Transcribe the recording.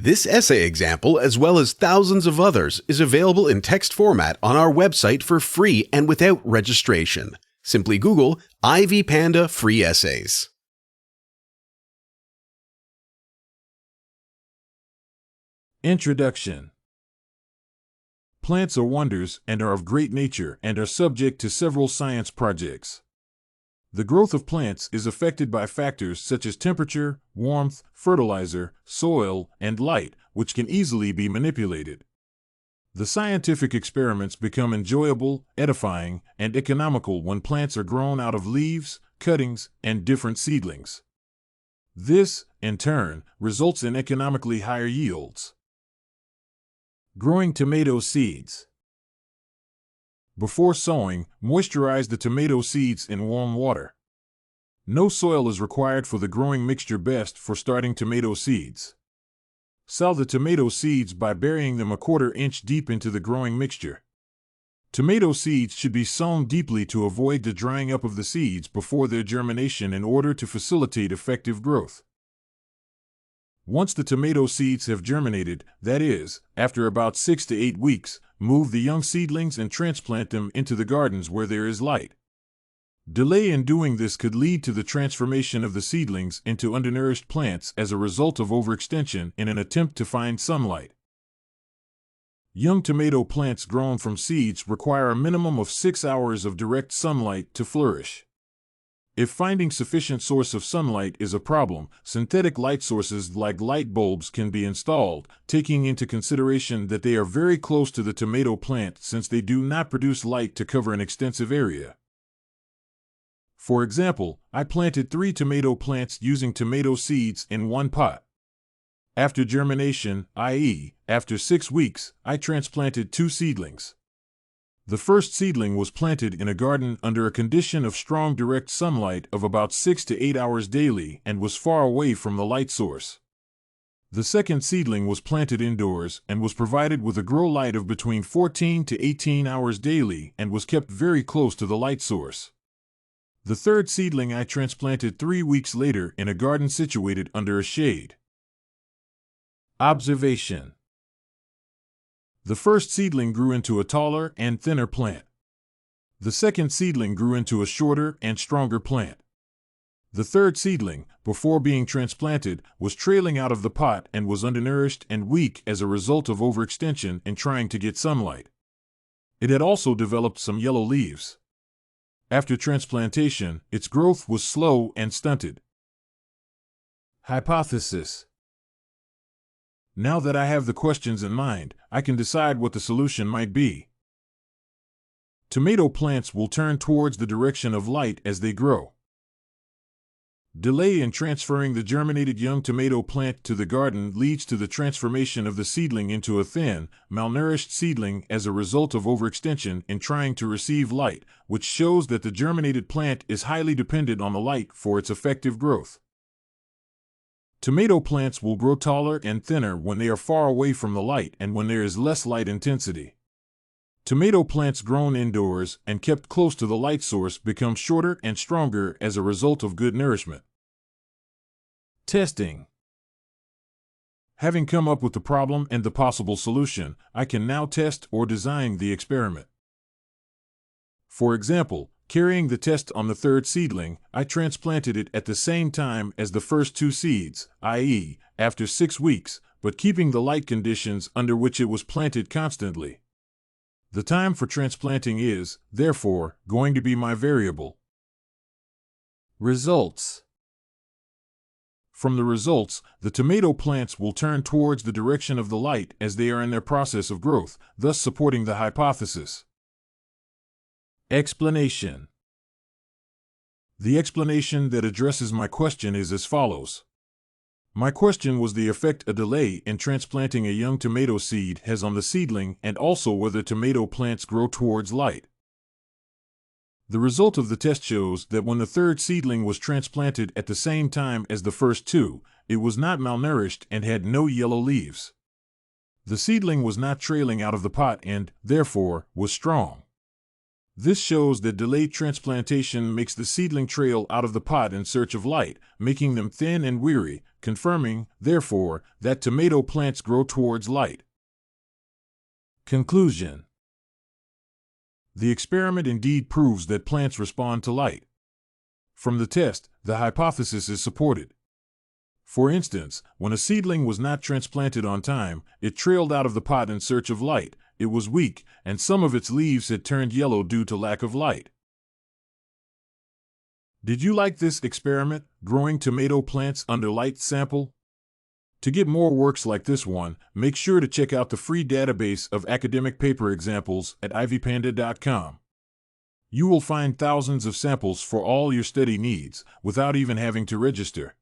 This essay example, as well as thousands of others, is available in text format on our website for free and without registration. Simply Google Ivy Panda Free Essays. Introduction. Plants are wonders and are of great nature and are subject to several science projects. The growth of plants is affected by factors such as temperature, warmth, fertilizer, soil, and light, which can easily be manipulated. The scientific experiments become enjoyable, edifying, and economical when plants are grown out of leaves, cuttings, and different seedlings. This, in turn, results in economically higher yields. Growing tomato seeds. Before sowing, moisturize the tomato seeds in warm water. No soil is required for the growing mixture best for starting tomato seeds. Sow the tomato seeds by burying them 1/4 inch deep into the growing mixture. Tomato seeds should be sown deeply to avoid the drying up of the seeds before their germination in order to facilitate effective growth. Once the tomato seeds have germinated, that is, after about 6 to 8 weeks, move the young seedlings and transplant them into the gardens where there is light. Delay in doing this could lead to the transformation of the seedlings into undernourished plants as a result of overextension in an attempt to find sunlight. Young tomato plants grown from seeds require a minimum of 6 hours of direct sunlight to flourish. If finding sufficient source of sunlight is a problem, synthetic light sources like light bulbs can be installed, taking into consideration that they are very close to the tomato plant since they do not produce light to cover an extensive area. For example, I planted 3 tomato plants using tomato seeds in one pot. After germination, i.e., after 6 weeks, I transplanted 2 seedlings. The first seedling was planted in a garden under a condition of strong direct sunlight of about 6 to 8 hours daily and was far away from the light source. The second seedling was planted indoors and was provided with a grow light of between 14 to 18 hours daily and was kept very close to the light source. The third seedling I transplanted 3 weeks later in a garden situated under a shade. Observation. The first seedling grew into a taller and thinner plant. The second seedling grew into a shorter and stronger plant. The third seedling, before being transplanted, was trailing out of the pot and was undernourished and weak as a result of overextension in trying to get sunlight. It had also developed some yellow leaves. After transplantation, its growth was slow and stunted. Hypothesis. Now that I have the questions in mind, I can decide what the solution might be. Tomato plants will turn towards the direction of light as they grow. Delay in transferring the germinated young tomato plant to the garden leads to the transformation of the seedling into a thin, malnourished seedling as a result of overextension in trying to receive light, which shows that the germinated plant is highly dependent on the light for its effective growth. Tomato plants will grow taller and thinner when they are far away from the light and when there is less light intensity. Tomato plants grown indoors and kept close to the light source become shorter and stronger as a result of good nourishment. Testing. Having come up with the problem and the possible solution, I can now test or design the experiment. For example, carrying the test on the third seedling, I transplanted it at the same time as the first 2 seeds, i.e., after 6 weeks, but keeping the light conditions under which it was planted constantly. The time for transplanting is, therefore, going to be my variable. Results. From the results, the tomato plants will turn towards the direction of the light as they are in their process of growth, thus supporting the hypothesis. Explanation. The explanation that addresses my question is as follows. My question was the effect a delay in transplanting a young tomato seed has on the seedling and also whether tomato plants grow towards light. The result of the test shows that when the third seedling was transplanted at the same time as the first 2, it was not malnourished and had no yellow leaves. The seedling was not trailing out of the pot and, therefore, was strong. This shows that delayed transplantation makes the seedling trail out of the pot in search of light, making them thin and weary, confirming, therefore, that tomato plants grow towards light. Conclusion. The experiment indeed proves that plants respond to light. From the test, the hypothesis is supported. For instance, when a seedling was not transplanted on time, it trailed out of the pot in search of light. It was weak, and some of its leaves had turned yellow due to lack of light. Did you like this experiment, growing tomato plants under light sample? To get more works like this one, make sure to check out the free database of academic paper examples at ivypanda.com. You will find thousands of samples for all your study needs, without even having to register.